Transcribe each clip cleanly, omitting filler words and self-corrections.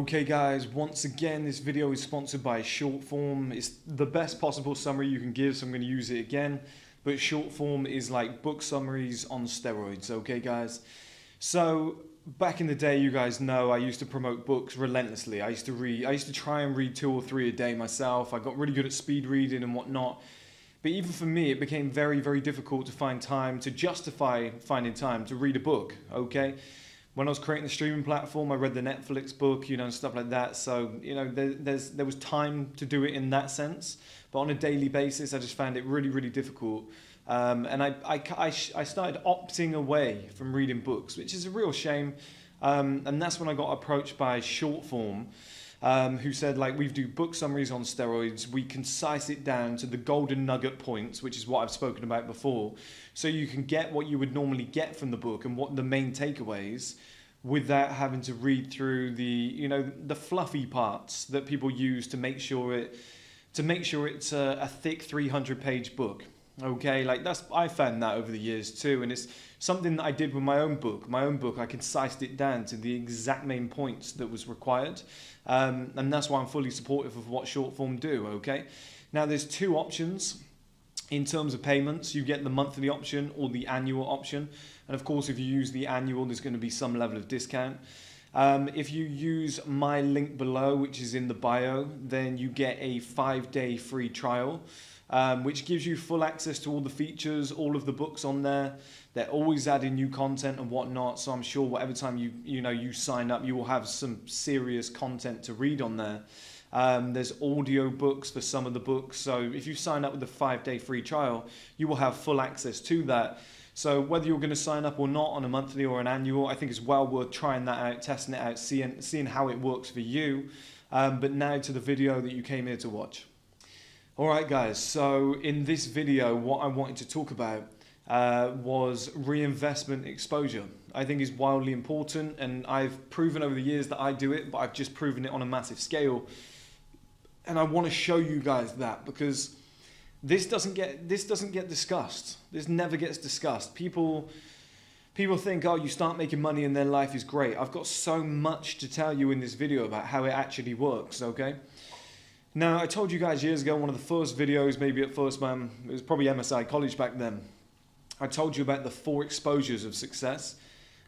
Okay guys, once again this video is sponsored by Shortform. It's the best possible summary you can give, so I'm going to use it again. But Shortform is like book summaries on steroids, okay guys? So back in the day, you guys know I used to promote books relentlessly. I used to try and read 2 or 3 a day myself. I got really good at speed reading and whatnot. But even for me, it became very, very difficult to find time, to justify finding time to read a book, okay? When I was creating the streaming platform, I read the Netflix book, and stuff like that. So, there was time to do it in that sense. But on a daily basis, I just found it really, really difficult. And I started opting away from reading books, which is a real shame. And that's when I got approached by Shortform, who said, we do book summaries on steroids. We concise it down to the golden nugget points, which is what I've spoken about before. So you can get what you would normally get from the book and what the main takeaways without having to read through the fluffy parts that people use to make sure it's a thick 300-page book. Okay, I found that over the years too, and it's something that I did with my own book. My own book, I concised it down to the exact main points that was required, and that's why I'm fully supportive of what Shortform do. Okay, now there's 2 options in terms of payments. You get the monthly option or the annual option, and of course, if you use the annual, there's going to be some level of discount. If you use my link below, which is in the bio, then you get a 5-day free trial. Which gives you full access to all the features, all of the books on there. They're always adding new content and whatnot, so I'm sure whatever time you sign up, you will have some serious content to read on there. There's audio books for some of the books, so if you sign up with the 5-day free trial, you will have full access to that. So whether you're going to sign up or not on a monthly or an annual, I think it's well worth trying that out, testing it out, seeing how it works for you. But now to the video that you came here to watch. Alright guys, so in this video what I wanted to talk about was reinvestment exposure. I think is wildly important, and I've proven over the years that I do it, but I've just proven it on a massive scale. And I want to show you guys that, because this doesn't get discussed. This never gets discussed. People think, oh, you start making money and then life is great. I've got so much to tell you in this video about how it actually works, okay? Now, I told you guys years ago, one of the first videos, maybe at 1STMAN, it was probably MSI College back then, I told you about the 4 exposures of success.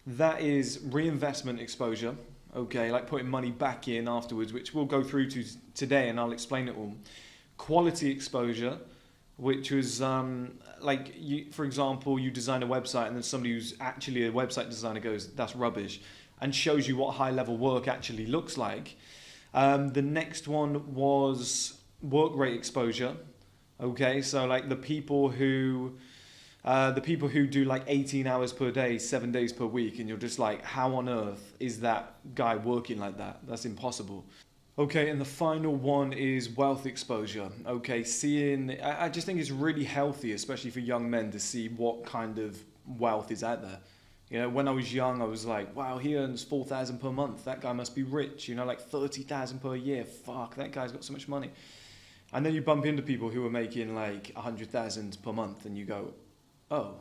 That is reinvestment exposure, okay, like putting money back in afterwards, which we'll go through to today and I'll explain it all. Quality exposure, which was for example, you design a website and then somebody who's actually a website designer goes, that's rubbish, and shows you what high-level work actually looks like. The next one was work rate exposure. Okay, so the people who do 18 hours per day, 7 days per week, and you're just like, how on earth is that guy working like that? That's impossible. Okay, and the final one is wealth exposure. Okay, I just think it's really healthy, especially for young men, to see what kind of wealth is out there. When I was young, I was like, wow, he earns 4,000 per month. That guy must be rich, 30,000 per year. Fuck, that guy's got so much money. And then you bump into people who are making 100,000 per month and you go, oh,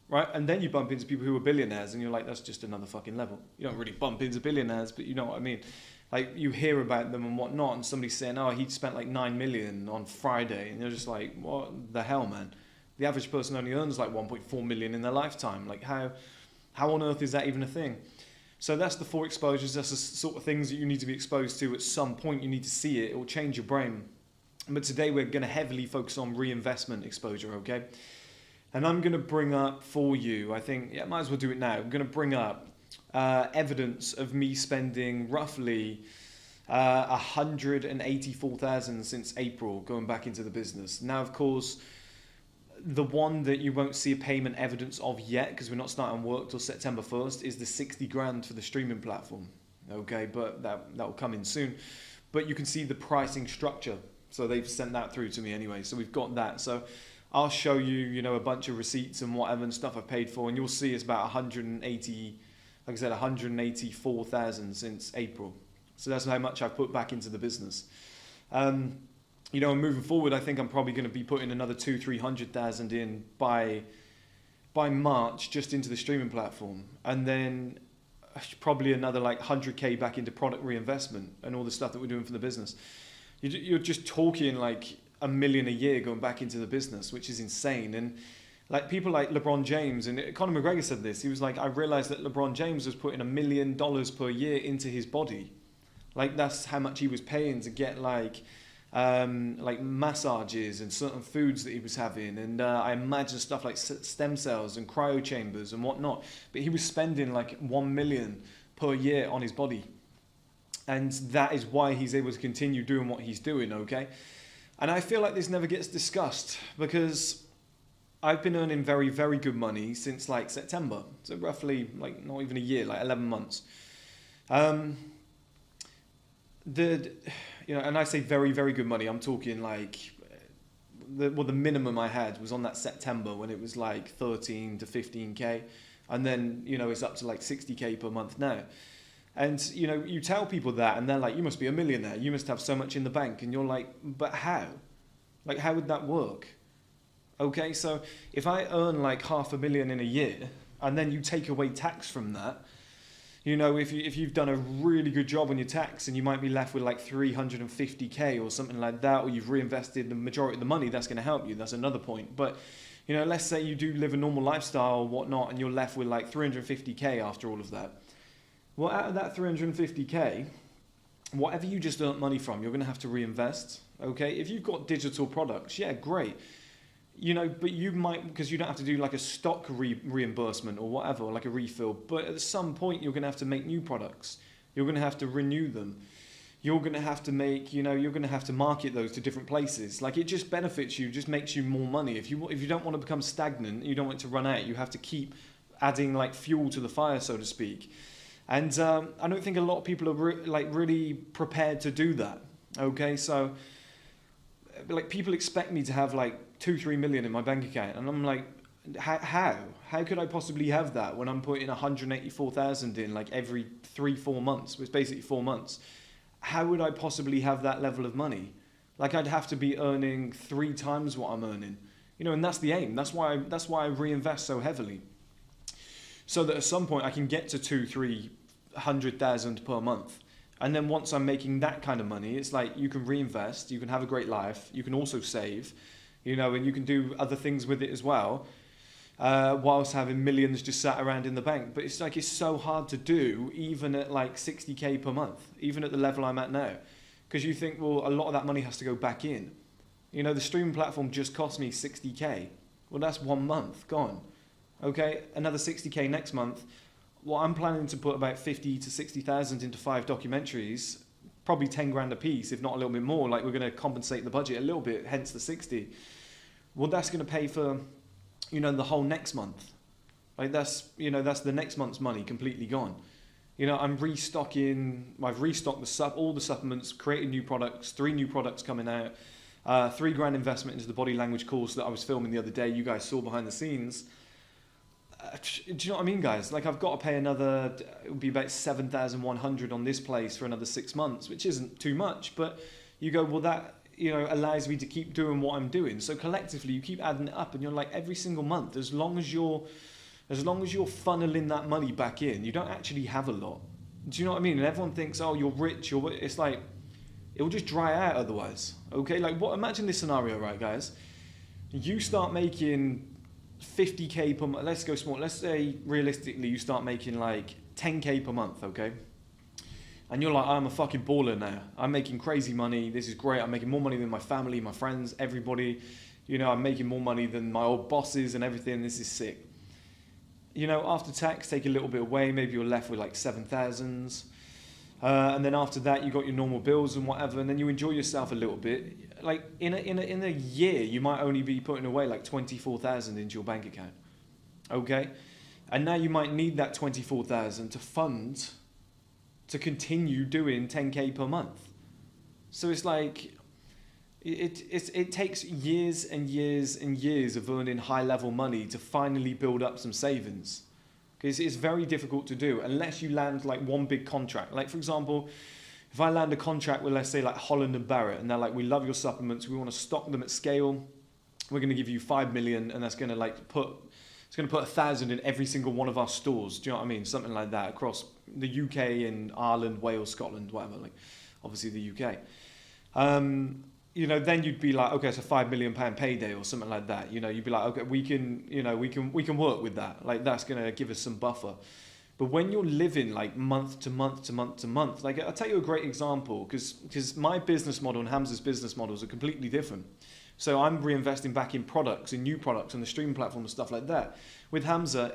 right? And then you bump into people who are billionaires and you're like, that's just another fucking level. You don't really bump into billionaires, but you know what I mean. You hear about them and whatnot, and somebody's saying, oh, he spent 9 million on Friday. And you're just like, what the hell, man? The average person only earns 1.4 million in their lifetime. How on earth is that even a thing? So that's the 4 exposures. That's the sort of things that you need to be exposed to at some point. You need to see it. It will change your brain. But today we're going to heavily focus on reinvestment exposure, okay? And I'm going to bring up for you, I think, might as well do it now. I'm going to bring up evidence of me spending roughly 184,000 since April going back into the business. Now, of course, the one that you won't see a payment evidence of yet, because we're not starting work till September 1st, is the 60 grand for the streaming platform. Okay, but that will come in soon. But you can see the pricing structure. So they've sent that through to me anyway. So we've got that. So I'll show you, a bunch of receipts and whatever and stuff I've paid for, and you'll see it's about 184,000 since April. So that's how much I've put back into the business. Moving forward, I think I'm probably going to be putting another 200,000-300,000 in by March, just into the streaming platform. And then probably another like 100K back into product reinvestment and all the stuff that we're doing for the business. You're just talking like $1 million a year going back into the business, which is insane. And like people like LeBron James, and Conor McGregor said this, he was like, I realized that LeBron James was putting $1 million per year into his body. Like that's how much he was paying to get like massages and certain foods that he was having, and I imagine stuff like stem cells and cryo chambers and whatnot. But he was spending like 1 million per year on his body, and that is why he's able to continue doing what he's doing. Okay, and I feel like this never gets discussed because I've been earning very, very good money since like September, so roughly like not even a year, like 11 months. And I say very, very good money. I'm talking like the minimum I had was on that September when it was like 13 to 15K. And then, it's up to like 60K per month now. And, you tell people that and they're like, you must be a millionaire. You must have so much in the bank. And you're like, but how? Like, how would that work? Okay, so if I earn like $500,000 in a year and then you take away tax from that, if you've done a really good job on your tax and you might be left with like 350K or something like that, or you've reinvested the majority of the money, that's going to help you. That's another point. But, let's say you do live a normal lifestyle or whatnot and you're left with like 350K after all of that. Well, out of that 350K, whatever you just earned money from, you're going to have to reinvest. Okay, if you've got digital products, yeah, great. But you might, because you don't have to do like a stock reimbursement or whatever, like a refill. But at some point, you're going to have to make new products. You're going to have to renew them. You're going to have to make, you're going to have to market those to different places. Like it just benefits you, just makes you more money. If you don't want to become stagnant, you don't want it to run out, you have to keep adding like fuel to the fire, so to speak. And I don't think a lot of people are really prepared to do that. Okay, so like people expect me to have like 2-3 million in my bank account, and I'm like, how could I possibly have that when I'm putting 184,000 in like every 3-4 months, which is basically 4 months? How would I possibly have that level of money? Like I'd have to be earning 3 times what I'm earning, and that's the aim. That's why I reinvest so heavily, so that at some point I can get to 200,000-300,000 per month. And then once I'm making that kind of money, it's like you can reinvest, you can have a great life, you can also save, and you can do other things with it as well, whilst having millions just sat around in the bank. But it's like it's so hard to do, even at like 60K per month, even at the level I'm at now. Because you think, well, a lot of that money has to go back in. The streaming platform just cost me 60K. Well, that's 1 month gone. Okay, another 60K next month. Well, I'm planning to put about 50 to 60,000 into 5 documentaries, probably 10 grand a piece, if not a little bit more. Like we're going to compensate the budget a little bit, hence the 60. Well, that's going to pay for, the whole next month. Like that's the next month's money completely gone. I've restocked all the supplements, created new products, 3 new products coming out, $3 grand investment into the body language course that I was filming the other day. You guys saw behind the scenes. Do you know what I mean, guys? Like I've got to pay another, it would be about 7,100 on this place for another 6 months, which isn't too much, but you go, well, that, allows me to keep doing what I'm doing. So collectively, you keep adding it up and you're like every single month, as long as you're funneling that money back in, you don't actually have a lot. Do you know what I mean? And everyone thinks, oh, you're rich, it's like, it will just dry out otherwise. Okay. Like imagine this scenario, right, guys? You start making 50K per month. Let's go small. Let's say realistically you start making like 10K per month, okay? And you're like, I'm a fucking baller now. I'm making crazy money. This is great. I'm making more money than my family, my friends, everybody. I'm making more money than my old bosses and everything. This is sick. After tax, take a little bit away. Maybe you're left with like 7,000. And then after that, you got your normal bills and whatever. And then you enjoy yourself a little bit. Like in a year, you might only be putting away like 24,000 into your bank account. Okay? And now you might need that 24,000 to fund to continue doing 10K per month. So it's like it takes years and years and years of earning high level money to finally build up some savings. Because it's very difficult to do unless you land like one big contract. Like for example, if I land a contract with, let's say, like Holland and Barrett, and they're like, we love your supplements, we want to stock them at scale, we're going to give you 5 million, and that's going to like put 1,000 in every single one of our stores. Do you know what I mean? Something like that across, the UK and Ireland, Wales, Scotland, whatever, like obviously the UK. You know, then you'd be like, okay, it's a £5 million payday or something like that. You know, you'd be like, okay, we can work with that. Like that's gonna give us some buffer. But when you're living like month to month to month to month, like I'll tell you a great example, because my business model and Hamza's business models are completely different. So I'm reinvesting back in products, in new products on the streaming platform and stuff like that. With Hamza,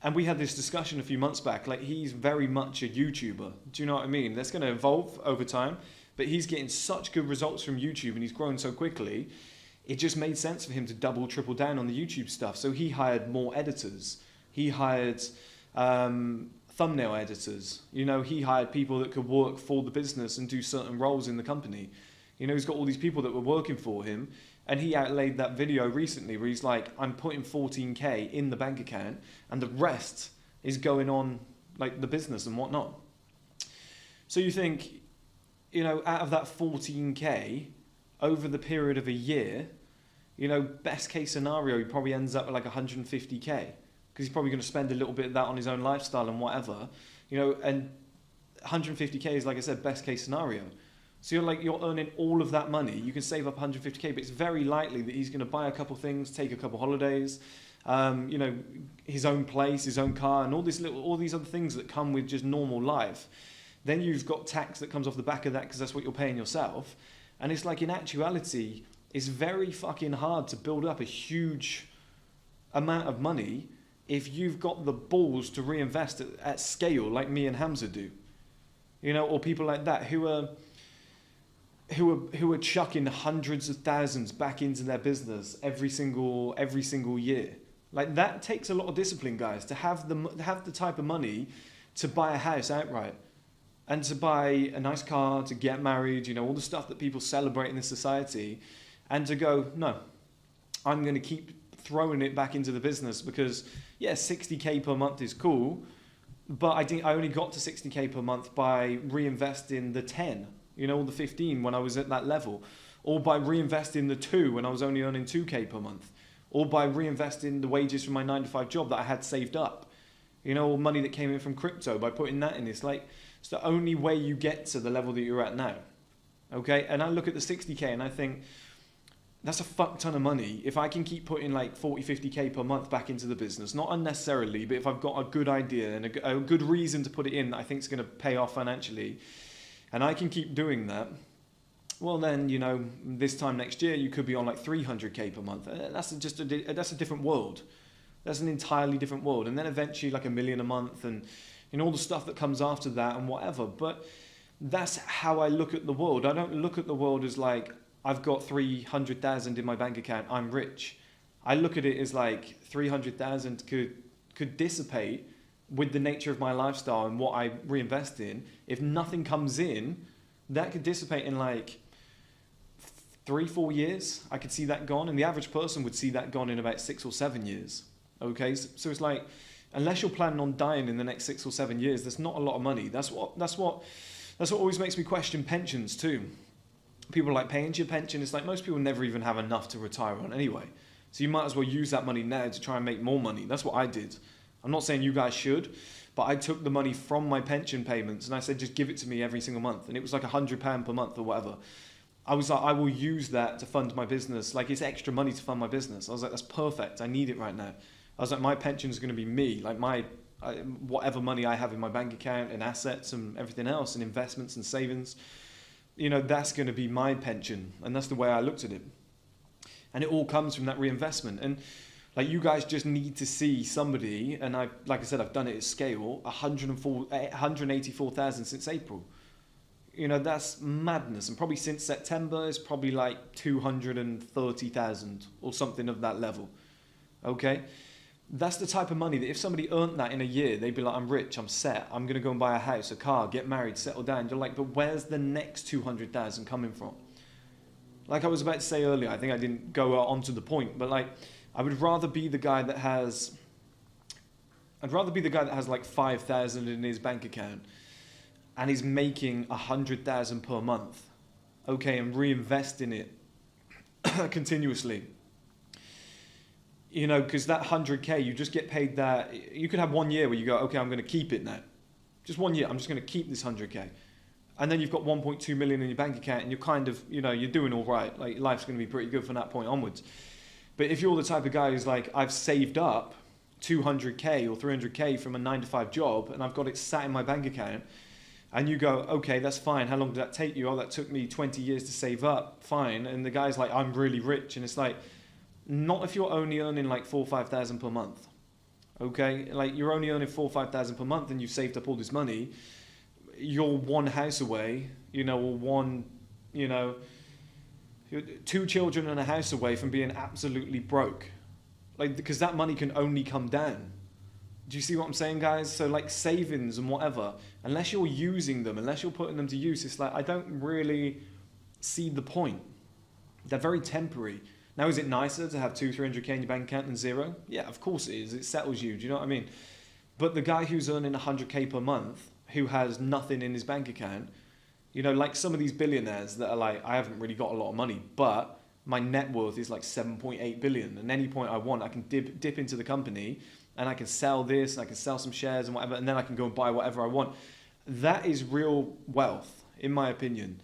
and we had this discussion a few months back, like he's very much a YouTuber. Do you know what I mean? That's going to evolve over time, but he's getting such good results from YouTube and he's growing so quickly, it just made sense for him to double, triple down on the YouTube stuff. So he hired more editors. He hired thumbnail editors. You know, he hired people that could work for the business and do certain roles in the company. You know, he's got all these people that were working for him, and he outlaid that video recently where he's like, I'm putting 14K in the bank account and the rest is going on like the business and whatnot. So you think, you know, out of that 14K over the period of a year, you know, best case scenario, he probably ends up with like 150K because he's probably going to spend a little bit of that on his own lifestyle and whatever, you know, and 150K is, like I said, best case scenario. So you're earning all of that money. You can save up 150K, but it's very likely that he's going to buy a couple things, take a couple holidays, you know, his own place, his own car, and all these other things that come with just normal life. Then you've got tax that comes off the back of that because that's what you're paying yourself. And it's like, in actuality, it's very fucking hard to build up a huge amount of money if you've got the balls to reinvest at scale like me and Hamza do. You know, or people like that who are chucking hundreds of thousands back into their business every single year. Like that takes a lot of discipline, guys, to have the type of money to buy a house outright and to buy a nice car, to get married, you know, all the stuff that people celebrate in this society, and to go, no, I'm going to keep throwing it back into the business because, yeah, 60K per month is cool, but I only got to 60K per month by reinvesting the 10, you know, or the 15 when I was at that level, or by reinvesting the 2 when I was only earning 2K per month, or by reinvesting the wages from my 9-to-5 job that I had saved up, you know, or money that came in from crypto, by putting that in. It's like, it's the only way you get to the level that you're at now. Okay. And I look at the 60K and I think that's a fuck ton of money. If I can keep putting like 40, 50K per month back into the business, not unnecessarily, but if I've got a good idea and a good reason to put it in that I think is going to pay off financially, and I can keep doing that, well then, you know, this time next year you could be on like 300K per month. That's a different world. That's an entirely different world. And then eventually like $1 million a month and all the stuff that comes after that and whatever. But that's how I look at the world. I don't look at the world as like, I've got 300,000 in my bank account, I'm rich. I look at it as like 300,000 could dissipate with the nature of my lifestyle and what I reinvest in. If nothing comes in, that could dissipate in like 3-4 years. I could see that gone, and the average person would see that gone in about 6 or 7 years. Okay, so it's like, unless you're planning on dying in the next 6 or 7 years, there's not a lot of money. That's what always makes me question pensions too. People are like, paying to your pension. It's like most people never even have enough to retire on anyway. So you might as well use that money now to try and make more money. That's what I did. I'm not saying you guys should, but I took the money from my pension payments and I said, just give it to me every single month. And it was like £100 per month or whatever. I was like, I will use that to fund my business. Like, it's extra money to fund my business. I was like, that's perfect. I need it right now. I was like, my pension is going to be me. Like whatever money I have in my bank account and assets and everything else and investments and savings, you know, that's going to be my pension. And that's the way I looked at it. And it all comes from that reinvestment. And like, you guys just need to see somebody, and like I said, I've done it at scale, 184,000 since April. You know, that's madness. And probably since September, it's probably like 230,000 or something of that level. Okay? That's the type of money that if somebody earned that in a year, they'd be like, I'm rich, I'm set, I'm going to go and buy a house, a car, get married, settle down. You're like, but where's the next 200,000 coming from? Like I was about to say earlier, I think I didn't go on to the point, but like, I would rather be the guy that has like 5,000 in his bank account and he's making 100,000 per month, okay, and reinvesting it continuously. You know, because that 100K, you just get paid that. You could have 1 year where you go, okay, I'm going to keep it now. Just 1 year, I'm just going to keep this 100K. And then you've got 1.2 million in your bank account and you're kind of, you know, you're doing all right. Like life's going to be pretty good from that point onwards. But if you're the type of guy who's like, I've saved up 200K or 300K from a 9-to-5 job and I've got it sat in my bank account, and you go, okay, that's fine. How long did that take you? Oh, that took me 20 years to save up. Fine. And the guy's like, I'm really rich. And it's like, not if you're only earning like 4,000 or 5,000 per month. Okay, like you're only earning 4,000 or 5,000 per month and you've saved up all this money. You're one house away, you know, or one, you know, 2 children and a house away from being absolutely broke. Like, because that money can only come down. Do you see what I'm saying, guys? So like savings and whatever, unless you're using them, unless you're putting them to use, it's like, I don't really see the point. They're very temporary. Now, is it nicer to have 200-300K in your bank account than zero? Yeah, of course it is. It settles you. Do you know what I mean? But the guy who's earning 100K per month, who has nothing in his bank account, you know, like some of these billionaires that are like, I haven't really got a lot of money, but my net worth is like 7.8 billion. And any point I want, I can dip into the company and I can sell this, and I can sell some shares and whatever, and then I can go and buy whatever I want. That is real wealth, in my opinion.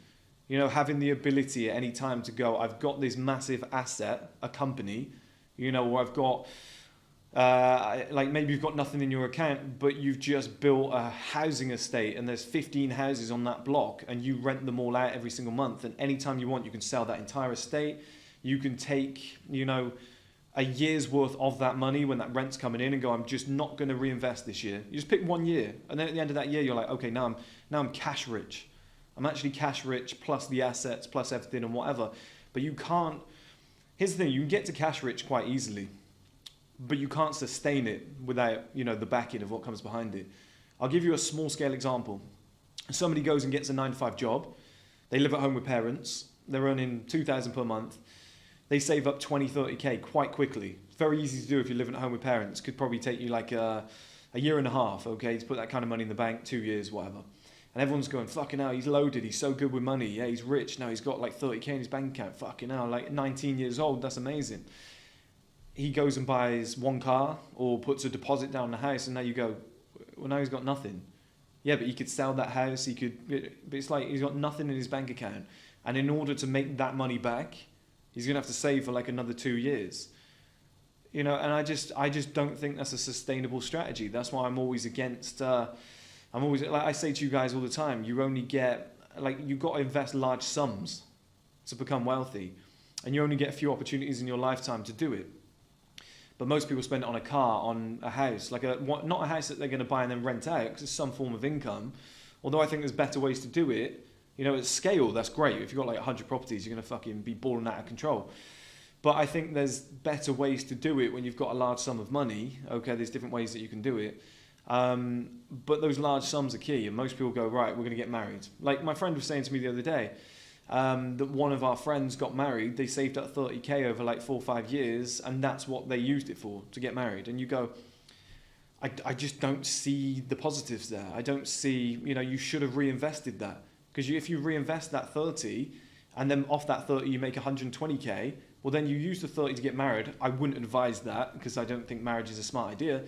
You know, having the ability at any time to go, I've got this massive asset, a company, you know, or I've got, like maybe you've got nothing in your account, but you've just built a housing estate and there's 15 houses on that block and you rent them all out every single month. And anytime you want, you can sell that entire estate. You can take, you know, a year's worth of that money when that rent's coming in and go, I'm just not going to reinvest this year. You just pick 1 year. And then at the end of that year, you're like, okay, now I'm cash rich. I'm actually cash rich plus the assets, plus everything and whatever. But you can't, here's the thing, you can get to cash rich quite easily, but you can't sustain it without, you know, the backing of what comes behind it. I'll give you a small scale example. Somebody goes and gets a 9-to-5 job. They live at home with parents. They're earning 2,000 per month. They save up 20, 30K quite quickly. It's very easy to do if you're living at home with parents. Could probably take you like a year and a half, okay, to put that kind of money in the bank, 2 years, whatever. And everyone's going, fucking hell, he's loaded, he's so good with money, yeah, he's rich, now he's got like 30K in his bank account, fucking hell, like 19 years old, that's amazing. He goes and buys one car or puts a deposit down on the house, and now you go, well, now he's got nothing. Yeah, but he could sell that house, he could, but it's like he's got nothing in his bank account. And in order to make that money back, he's going to have to save for like another 2 years. You know, and I just don't think that's a sustainable strategy. That's why I'm always against, I'm always, like I say to you guys all the time, you only get, like, you've got to invest large sums to become wealthy. And you only get a few opportunities in your lifetime to do it. But most people spend it on a car, on a house, like not a house that they're going to buy and then rent out, because it's some form of income. Although I think there's better ways to do it. You know, at scale, that's great. If you've got like 100 properties, you're going to fucking be balling out of control. But I think there's better ways to do it when you've got a large sum of money. Okay, there's different ways that you can do it. But those large sums are key, and most people go, right, we're going to get married. Like my friend was saying to me the other day, that one of our friends got married. They saved up 30K over like 4 or 5 years, and that's what they used it for, to get married. And you go, I just don't see the positives there. I don't see, you know, you should have reinvested that. Because if you reinvest that 30, and then off that 30 you make 120K, well then you use the 30 to get married. I wouldn't advise that, because I don't think marriage is a smart idea.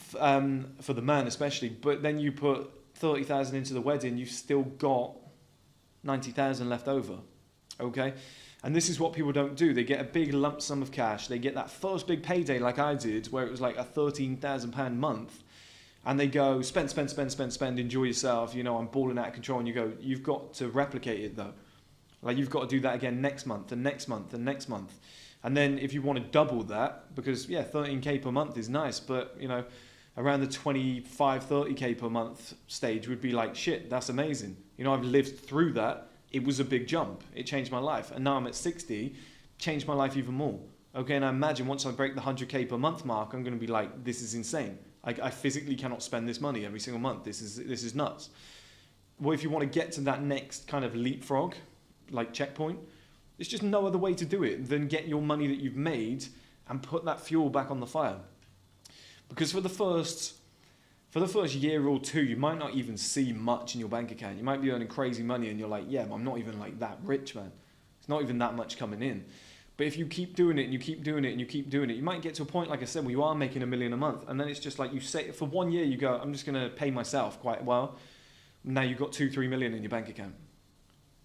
For the man especially, but then you put 30,000 into the wedding, you've still got 90,000 left over, okay? And this is what people don't do. They get a big lump sum of cash. They get that first big payday like I did, where it was like a £13,000 month, and they go spend, enjoy yourself, you know, I'm balling out of control, and you go, you've got to replicate it though. Like you've got to do that again next month and next month and next month. And then if you want to double that, because yeah, 13K per month is nice, but you know, around the 25, 30K per month stage would be like, shit, that's amazing. You know, I've lived through that. It was a big jump. It changed my life. And now I'm at 60, changed my life even more. Okay, and I imagine once I break the 100K per month mark, I'm going to be like, this is insane. I physically cannot spend this money every single month. This is nuts. Well, if you want to get to that next kind of leapfrog, like checkpoint, there's just no other way to do it than get your money that you've made and put that fuel back on the fire. Because for the first year or two, you might not even see much in your bank account. You might be earning crazy money and you're like, yeah, but I'm not even like that rich, man. It's not even that much coming in. But if you keep doing it and you keep doing it and you keep doing it, you might get to a point, like I said, where you are making $1 million a month. And then it's just like you say, for 1 year, you go, I'm just going to pay myself quite well. Now you've got 2-3 million in your bank account.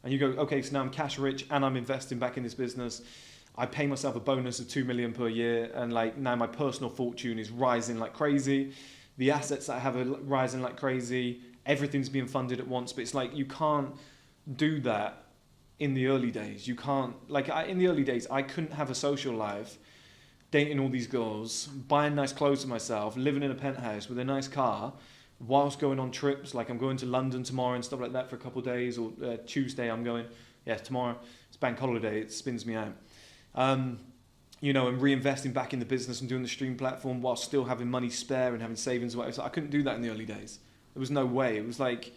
And you go, okay, so now I'm cash rich and I'm investing back in this business. I pay myself a bonus of 2 million per year. And like now my personal fortune is rising like crazy. The assets that I have are rising like crazy. Everything's being funded at once. But it's like, you can't do that in the early days. You can't, like in the early days, I couldn't have a social life, dating all these girls, buying nice clothes for myself, living in a penthouse with a nice car, whilst going on trips. Like I'm going to London tomorrow and stuff like that for a couple of days, or Tuesday I'm going, tomorrow, it's bank holiday, it spins me out. You know, and reinvesting back in the business and doing the stream platform while still having money spare and having savings or whatever. So I couldn't do that in the early days. There was no way. It was like,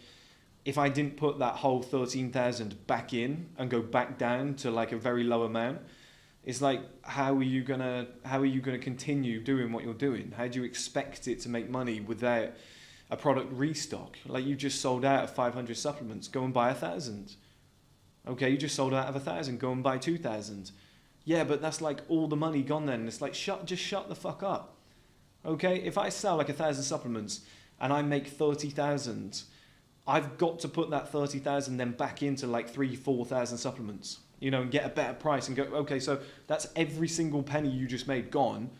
if I didn't put that whole 13,000 back in and go back down to like a very low amount, it's like, how are you gonna continue doing what you're doing? How do you expect it to make money without a product restock? Like, you just sold out of 500 supplements, go and buy 1,000. Okay, you just sold out of 1,000, go and buy 2,000. Yeah, but that's like all the money gone then. It's like, just shut the fuck up. Okay, if I sell like 1,000 supplements and I make 30,000, I've got to put that 30,000 then back into like 3,000-4,000 supplements, you know, and get a better price and go, okay, so that's every single penny you just made gone,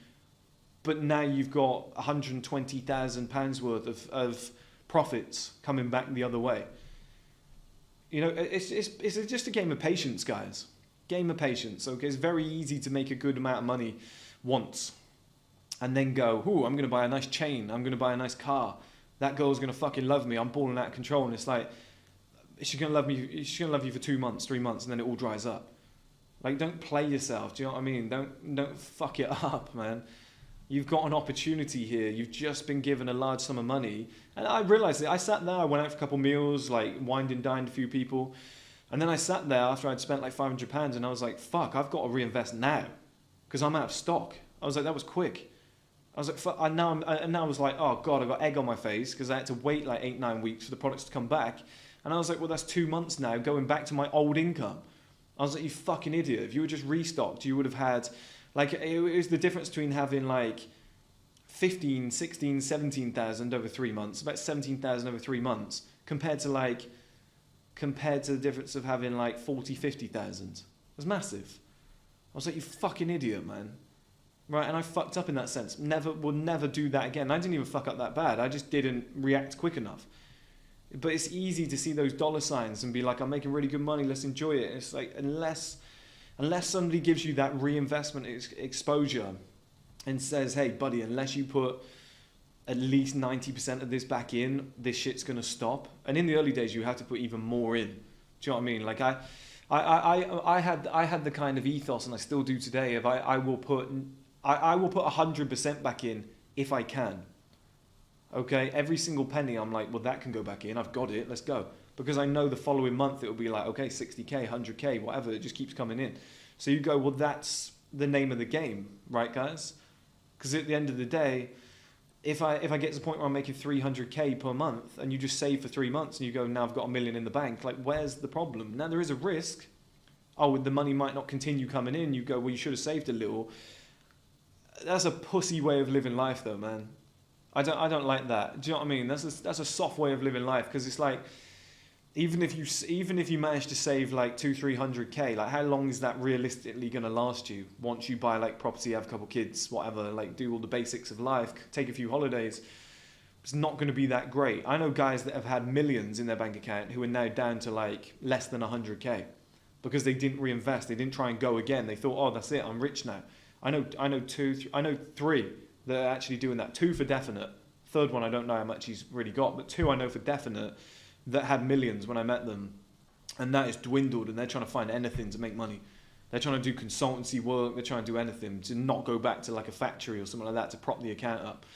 but now you've got £120,000 worth of profits coming back the other way. You know, it's just a game of patience, guys. Game of patience. Okay, it's very easy to make a good amount of money once and then go, ooh, I'm going to buy a nice chain, I'm going to buy a nice car. That girl's going to fucking love me. I'm balling out of control. And it's like, she's going to love me. She's going to love you for 2 months, 3 months, and then it all dries up. Like, don't play yourself. Do you know what I mean? Don't fuck it up, man. You've got an opportunity here. You've just been given a large sum of money. And I realized it. I sat there, I went out for a couple of meals, like wined and dined a few people. And then I sat there after I'd spent like £500 and I was like, fuck, I've got to reinvest now because I'm out of stock. I was like, that was quick. I was like, fuck, and now I was like, oh God, I got egg on my face because I had to wait like 8-9 weeks for the products to come back. And I was like, well, that's 2 months now going back to my old income. I was like, you fucking idiot. If you were just restocked, you would have had, like, it was the difference between having like 15, 16, 17,000 over 3 months, about 17,000 over 3 months, compared to the difference of having like 40, 50,000. It was massive. I was like, you fucking idiot, man. Right, and I fucked up in that sense. Will never do that again. I didn't even fuck up that bad. I just didn't react quick enough. But it's easy to see those dollar signs and be like, I'm making really good money, let's enjoy it. It's like, unless somebody gives you that reinvestment exposure and says, hey, buddy, unless you put at least 90% of this back in, this shit's going to stop. And in the early days, you have to put even more in. Do you know what I mean? Like, I had the kind of ethos, and I still do today, of I will put 100% back in if I can. Okay, every single penny I'm like, well, that can go back in. I've got it. Let's go. Because I know the following month it will be like, okay, 60K, 100K, whatever. It just keeps coming in. So you go, well, that's the name of the game, right, guys? Because at the end of the day, if I get to the point where I'm making 300K per month and you just save for 3 months and you go, now I've got $1 million in the bank, like, where's the problem? Now there is a risk. Oh, the money might not continue coming in. You go, well, you should have saved a little. That's a pussy way of living life, though, man. I don't like that. Do you know what I mean? That's a soft way of living life, because it's like, even if you manage to save like 200-300K, like, how long is that realistically going to last you? Once you buy like property, have a couple kids, whatever, like do all the basics of life, take a few holidays, it's not going to be that great. I know guys that have had millions in their bank account who are now down to like less than 100K because they didn't reinvest. They didn't try and go again. They thought, oh, that's it, I'm rich now. I know three that are actually doing that. 2 for definite. Third one, I don't know how much he's really got, but 2 I know for definite that had millions when I met them. And that is dwindled, and they're trying to find anything to make money. They're trying to do consultancy work. They're trying to do anything to not go back to like a factory or something like that to prop the account up.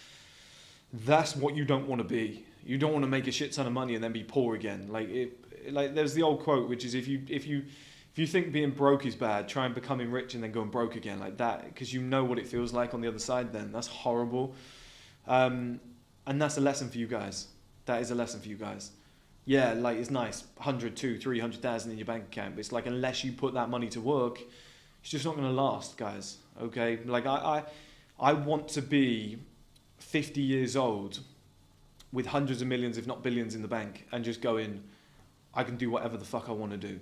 That's what you don't want to be. You don't want to make a shit ton of money and then be poor again. Like there's the old quote, which is if you think being broke is bad, try and becoming rich and then going broke again, like that, because you know what it feels like on the other side then. That's horrible. And that's a lesson for you guys. That is a lesson for you guys. Yeah, like, it's nice, 100, 200, 300,000 in your bank account, but it's like, unless you put that money to work, it's just not going to last, guys. Okay, like I want to be 50 years old with hundreds of millions, if not billions, in the bank, and just going, I can do whatever the fuck I want to do,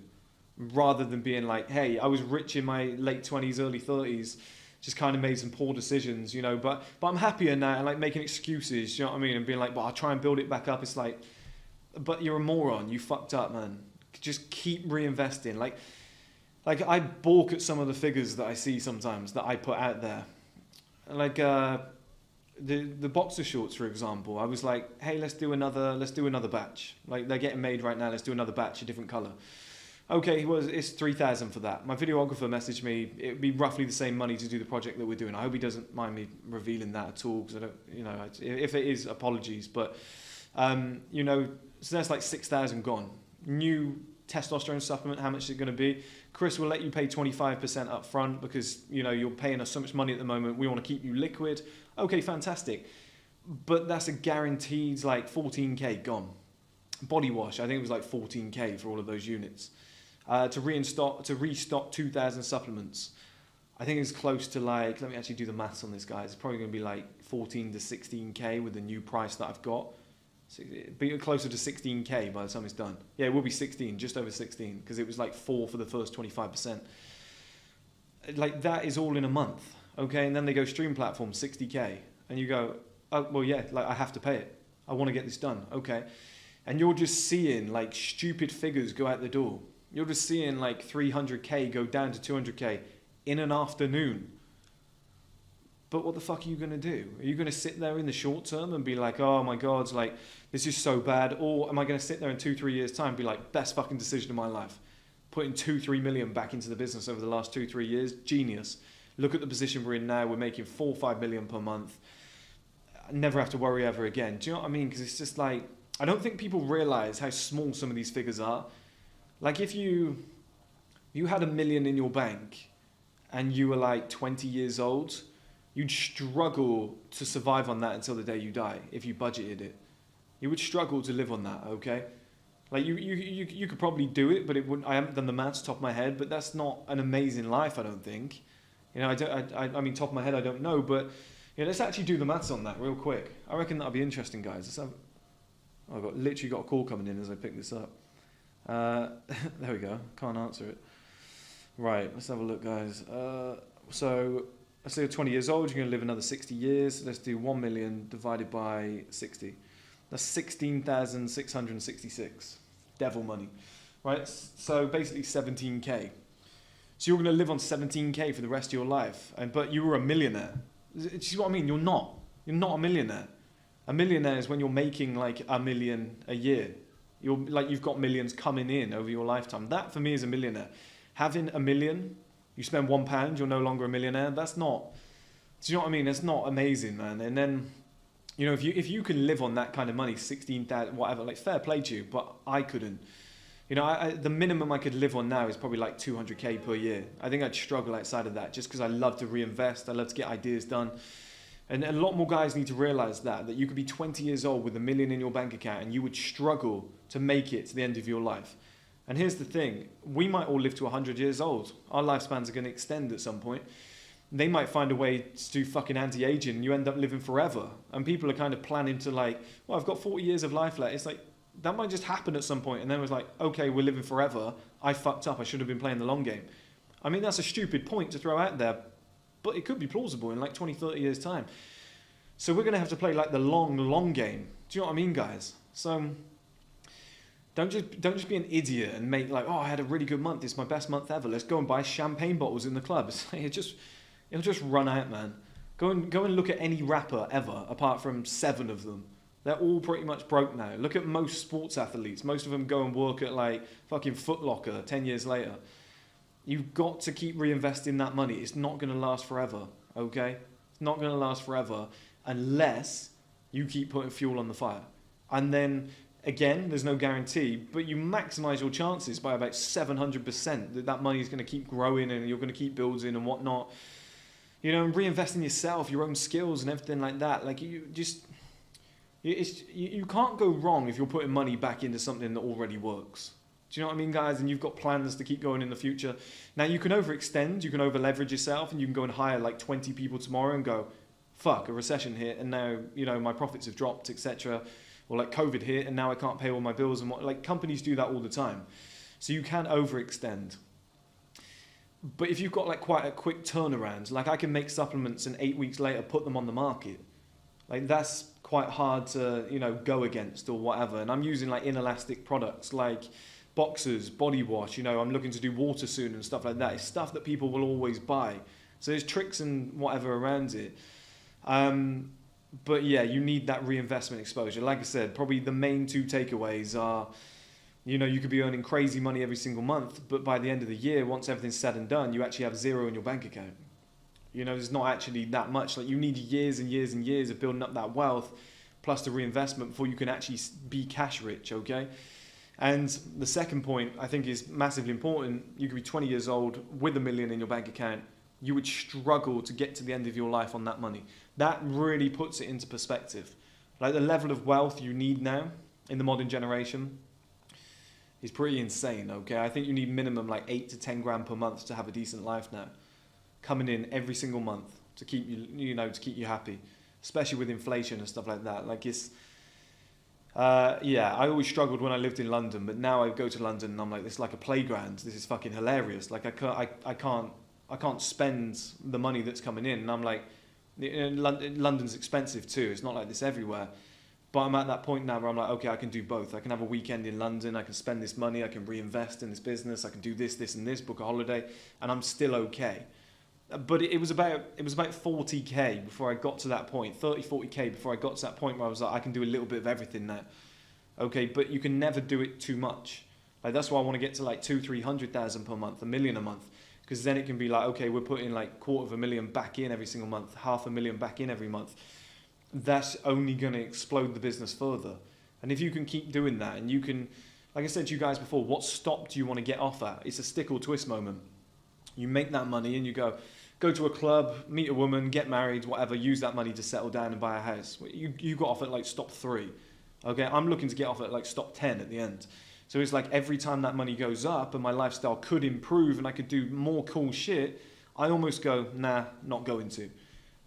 rather than being like, hey, I was rich in my late 20s, early 30s, just kind of made some poor decisions, you know, but I'm happier now, and like making excuses, you know what I mean, and being like, well, I'll try and build it back up. It's like, but you're a moron, you fucked up, man. Just keep reinvesting. Like I balk at some of the figures that I see sometimes that I put out there. Like the boxer shorts, for example. I was like, hey, let's do another batch. Like, they're getting made right now, let's do another batch, a different color. Okay, well, it's 3,000 for that. My videographer messaged me, it would be roughly the same money to do the project that we're doing. I hope he doesn't mind me revealing that at all, because I don't, you know, if it is, apologies. But, you know, so that's like 6,000 gone. New testosterone supplement, how much is it going to be? Chris will let you pay 25% up front because, you know, you're paying us so much money at the moment. We want to keep you liquid. Okay, fantastic. But that's a guaranteed like 14K gone. Body wash, I think it was like 14K for all of those units. To restock 2,000 supplements, I think it's close to like, let me actually do the maths on this, guys. It's probably going to be like 14 to 16K with the new price that I've got. It'd be closer to 16K by the time it's done. Yeah, it will be 16, just over 16, because it was like 4 for the first 25%. Like, that is all in a month, okay? And then they go stream platform, 60K. And you go, oh, well, yeah, like, I have to pay it. I want to get this done, okay? And you're just seeing, like, stupid figures go out the door. You're just seeing, like, 300K go down to 200K in an afternoon. But what the fuck are you going to do? Are you going to sit there in the short term and be like, oh my God, like, this is so bad? Or am I going to sit there in 2-3 years' time and be like, best fucking decision of my life? Putting 2-3 million back into the business over the last 2-3 years, genius. Look at the position we're in now. We're making 4-5 million per month. I never have to worry ever again. Do you know what I mean? Because it's just like, I don't think people realize how small some of these figures are. Like, if you had $1 million in your bank and you were like 20 years old, you'd struggle to survive on that until the day you die if you budgeted it. You would struggle to live on that, okay? Like, you could probably do it, but it wouldn't. I haven't done the maths top of my head, but that's not an amazing life, I don't think. You know, I mean, top of my head, I don't know, but you know, let's actually do the maths on that real quick. I reckon that'll be interesting, guys. Let's have, I've literally got a call coming in as I pick this up. There we go. Can't answer it. Right, let's have a look, guys. So let's say you're 20 years old, you're going to live another 60 years. Let's do 1 million divided by 60. That's 16,666. Devil money, right? So basically 17K. So you're going to live on 17K for the rest of your life, but you were a millionaire. Do you see what I mean? You're not a millionaire. A millionaire is when you're making like $1 million a year. You've got millions coming in over your lifetime. That for me is a millionaire. Having $1 million, you spend £1, you're no longer a millionaire. That's not, do you know what I mean? That's not amazing, man. And then, you know, if you can live on that kind of money, 16,000, whatever, like, fair play to you, but I couldn't. You know, the minimum I could live on now is probably like 200K per year. I think I'd struggle outside of that just because I love to reinvest. I love to get ideas done. And a lot more guys need to realize that you could be 20 years old with $1 million in your bank account and you would struggle to make it to the end of your life. And here's the thing, we might all live to 100 years old. Our lifespans are going to extend at some point. They might find a way to do fucking anti-aging and you end up living forever. And people are kind of planning to like, well, I've got 40 years of life left. It's like, that might just happen at some point. And then it was like, okay, we're living forever. I fucked up. I should have been playing the long game. I mean, that's a stupid point to throw out there, but it could be plausible in like 20, 30 years time. So we're going to have to play like the long game. Do you know what I mean, guys? So don't just be an idiot and make like, oh, I had a really good month. It's my best month ever. Let's go and buy champagne bottles in the club. It's like, it'll just run out, man. Go and look at any rapper ever, apart from 7 of them. They're all pretty much broke now. Look at most sports athletes. Most of them go and work at like fucking Foot Locker 10 years later. You've got to keep reinvesting that money. It's not going to last forever, okay? It's not going to last forever unless you keep putting fuel on the fire. And then, again, there's no guarantee, but you maximize your chances by about 700% that money is going to keep growing and you're going to keep building and whatnot. You know, and reinvest in yourself, your own skills and everything like that. Like, you can't go wrong if you're putting money back into something that already works. Do you know what I mean, guys? And you've got plans to keep going in the future. Now, you can overextend, you can over leverage yourself, and you can go and hire like 20 people tomorrow and go, fuck, a recession hit, and now, you know, my profits have dropped, etc. Or like COVID hit, and now I can't pay all my bills. And what, like, companies do that all the time. So you can overextend. But if you've got like quite a quick turnaround, like I can make supplements and 8 weeks later put them on the market. Like that's quite hard to, you know, go against or whatever. And I'm using like inelastic products like boxers, body wash, you know, I'm looking to do water soon and stuff like that. It's stuff that people will always buy. So there's tricks and whatever around it. But yeah, you need that reinvestment exposure. Like I said, probably the main two takeaways are, you know, you could be earning crazy money every single month, but by the end of the year, once everything's said and done, you actually have zero in your bank account. You know, there's not actually that much. Like you need years and years and years of building up that wealth plus the reinvestment before you can actually be cash rich, okay? And the second point I think is massively important. You could be 20 years old with $1 million in your bank account. You would struggle to get to the end of your life on that money. That really puts it into perspective. Like the level of wealth you need now in the modern generation is pretty insane, okay? I think you need minimum like 8 to 10 grand per month to have a decent life now, coming in every single month to keep you, you know, to keep you happy, especially with inflation and stuff like that. Like it's, yeah, I always struggled when I lived in London, but now I go to London and I'm like, this is like a playground. This is fucking hilarious. Like I can't spend the money that's coming in, and I'm like, London's expensive too. It's not like this everywhere. But I'm at that point now where I'm like, okay, I can do both. I can have a weekend in London, I can spend this money, I can reinvest in this business, I can do this, this and this, book a holiday, and I'm still okay. But it was about 40k before I got to that point, 40k before I got to that point where I was like, I can do a little bit of everything now. Okay, but you can never do it too much. Like that's why I want to get to like 200,000-300,000 per month, $1 million a month. Because then it can be like, okay, we're putting like $250,000 back in every single month, $500,000 back in every month. That's only going to explode the business further. And if you can keep doing that, and you can, like I said to you guys before, what stop do you want to get off at? It's a stick or twist moment. You make that money and you go to a club, meet a woman, get married, whatever, use that money to settle down and buy a house. You got off at like stop 3. Okay, I'm looking to get off at like stop 10 at the end. So it's like every time that money goes up and my lifestyle could improve and I could do more cool shit, I almost go, nah, not going to.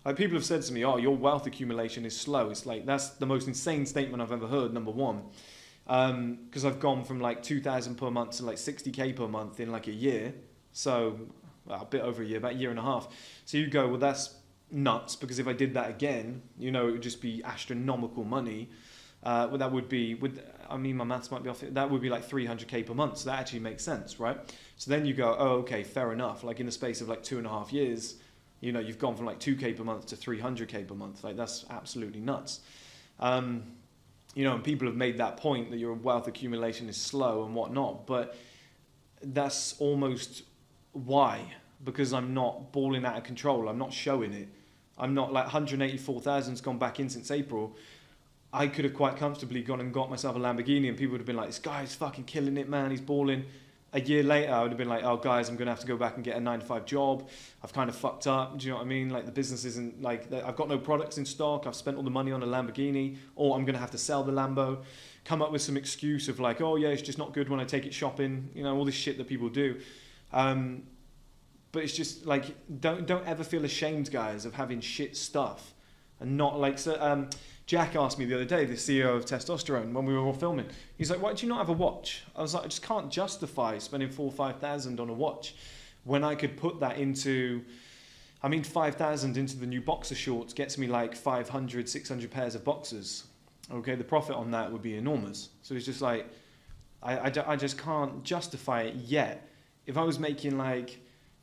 Like people have said to me, oh, your wealth accumulation is slow. It's like, that's the most insane statement I've ever heard, number one. Because I've gone from like 2,000 per month to like 60k per month in like a year. So a bit over a year, about a year and a half. So you go, well, that's nuts, because if I did that again, you know, it would just be astronomical money. Well, that would be, I mean, my maths might be off. That would be like 300k per month. So that actually makes sense, right? So then you go, oh, okay, fair enough. Like in the space of like 2.5 years, you know, you've gone from like 2k per month to 300k per month. Like that's absolutely nuts. You know, and people have made that point that your wealth accumulation is slow and whatnot, but that's almost why, because I'm not balling out of control. I'm not showing it. I'm not like 184,000's gone back in since April. I could have quite comfortably gone and got myself a Lamborghini and people would have been like, this guy's fucking killing it, man. He's balling. A year later, I would have been like, oh, guys, I'm going to have to go back and get a 9-to-5 job. I've kind of fucked up. Do you know what I mean? Like the business isn't like, I've got no products in stock. I've spent all the money on a Lamborghini, or I'm going to have to sell the Lambo, come up with some excuse of like, oh yeah, it's just not good when I take it shopping. You know, all this shit that people do. But it's just like, don't ever feel ashamed, guys, of having shit stuff and not like, so, Jack asked me the other day, the CEO of Testosterone, when we were all filming, he's like, why do you not have a watch? I was like, I just can't justify spending 4,000 or 5,000 on a watch when I could put that into, I mean, 5,000 into the new boxer shorts gets me like 500, 600 pairs of boxers. Okay, the profit on that would be enormous. So it's just like, I just can't justify it yet. If I was making like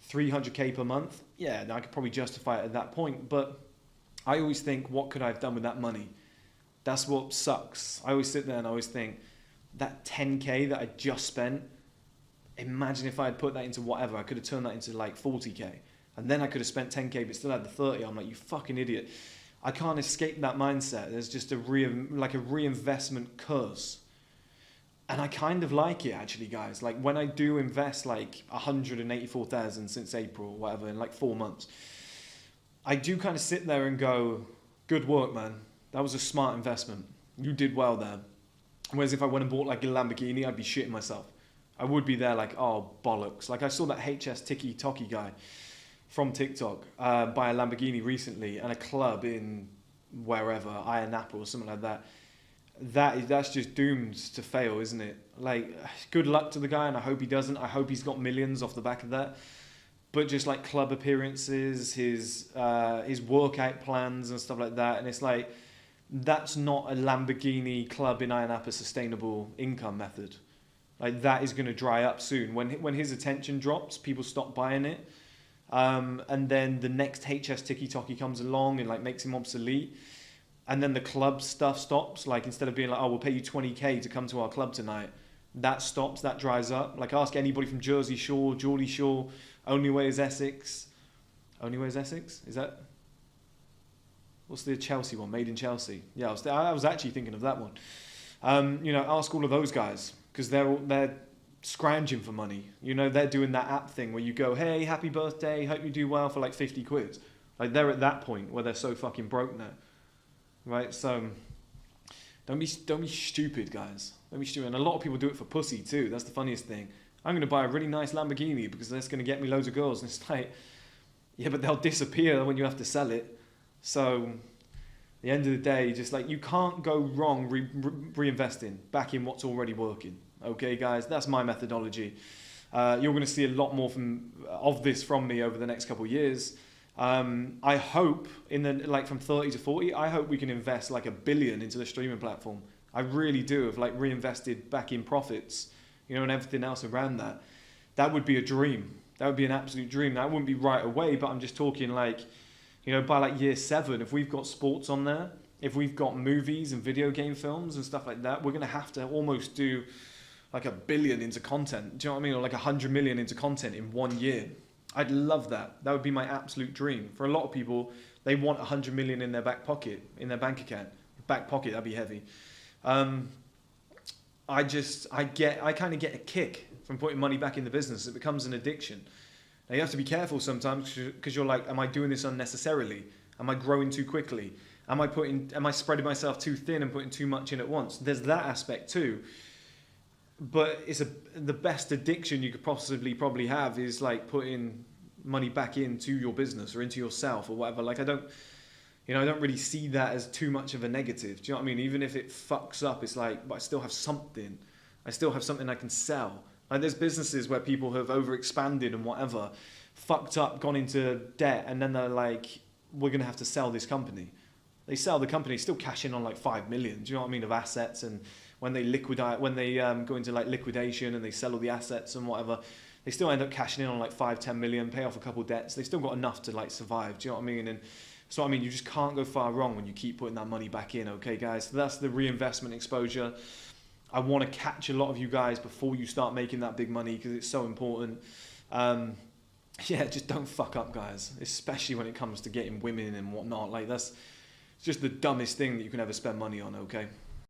300k per month, yeah, I could probably justify it at that point, but I always think, what could I have done with that money? That's what sucks. I always sit there and I always think, that 10k that I just spent, imagine if I had put that into whatever, I could have turned that into like 40k. And then I could have spent 10k but still had the 30. I'm like, you fucking idiot. I can't escape that mindset. There's just a reinvestment curse. And I kind of like it actually, guys. Like when I do invest like 184,000 since April, whatever, in like 4 months, I do kind of sit there and go, good work, man. That was a smart investment. You did well there. Whereas if I went and bought like a Lamborghini, I'd be shitting myself. I would be there like, oh, bollocks. Like I saw that HS Tiki Toki guy from TikTok buy a Lamborghini recently and a club in wherever, Iron Apple or something like that. That's just doomed to fail, isn't it? Like, good luck to the guy, and I hope he doesn't. I hope he's got millions off the back of that. But just like club appearances, his workout plans and stuff like that, and it's like, that's not a Lamborghini club in Iron Apple sustainable income method. Like, that is going to dry up soon. When his attention drops, people stop buying it. And then the next HS Tiki Toki comes along and like makes him obsolete. And then the club stuff stops. Like, instead of being like, oh, we'll pay you 20K to come to our club tonight, that stops, that dries up. Like, ask anybody from Jersey Shore, Geordie Shore, Only Way is Essex. Only Way is Essex? Is that? What's the Chelsea one? Made in Chelsea. Yeah, I was actually thinking of that one. Ask all of those guys, because they're scrounging for money. They're doing that app thing where you go, hey, happy birthday, hope you do well, for like 50 quid. Like, they're at that point where they're so fucking broke now. Right? So don't be stupid, guys. Don't be stupid. And a lot of people do it for pussy too. That's the funniest thing. I'm going to buy a really nice Lamborghini because that's going to get me loads of girls. And it's like, yeah, but they'll disappear when you have to sell it. So at the end of the day, just like, you can't go wrong reinvesting back in what's already working. Okay, guys, that's my methodology. You're going to see a lot more of this from me over the next couple of years. I hope from 30 to 40, I hope we can invest like $1 billion into the streaming platform. I really do, have like reinvested back in profits, and everything else around that. That would be a dream. That would be an absolute dream. That wouldn't be right away, but I'm just talking like, by like year 7, if we've got sports on there, if we've got movies and video game films and stuff like that, we're going to have to almost do like $1 billion into content. Do you know what I mean? Or like 100 million into content in 1 year. I'd love that. That would be my absolute dream. For a lot of people, they want 100 million in their back pocket, in their bank account. Back pocket, that'd be heavy. I kind of get a kick from putting money back in the business. It becomes an addiction. Now, you have to be careful sometimes, because you're like, am I doing this unnecessarily? Am I growing too quickly? Am I spreading myself too thin and putting too much in at once? There's that aspect too. But the best addiction you could probably have is like putting money back into your business or into yourself or whatever. Like, I don't really see that as too much of a negative. Do you know what I mean? Even if it fucks up, it's like, but I still have something. I still have something I can sell. Like, there's businesses where people have overexpanded and whatever, fucked up, gone into debt, and then they're like, we're going to have to sell this company. They sell the company, still cash in on like 5 million. Do you know what I mean? Of assets. And when they go into like liquidation and they sell all the assets and whatever, they still end up cashing in on like 5-10 million, pay off a couple of debts. They still got enough to like survive. Do you know what I mean? And so, you just can't go far wrong when you keep putting that money back in. Okay, guys, so that's the reinvestment exposure. I want to catch a lot of you guys before you start making that big money, because it's so important. Just don't fuck up, guys, especially when it comes to getting women and whatnot. Like, that's just the dumbest thing that you can ever spend money on. Okay.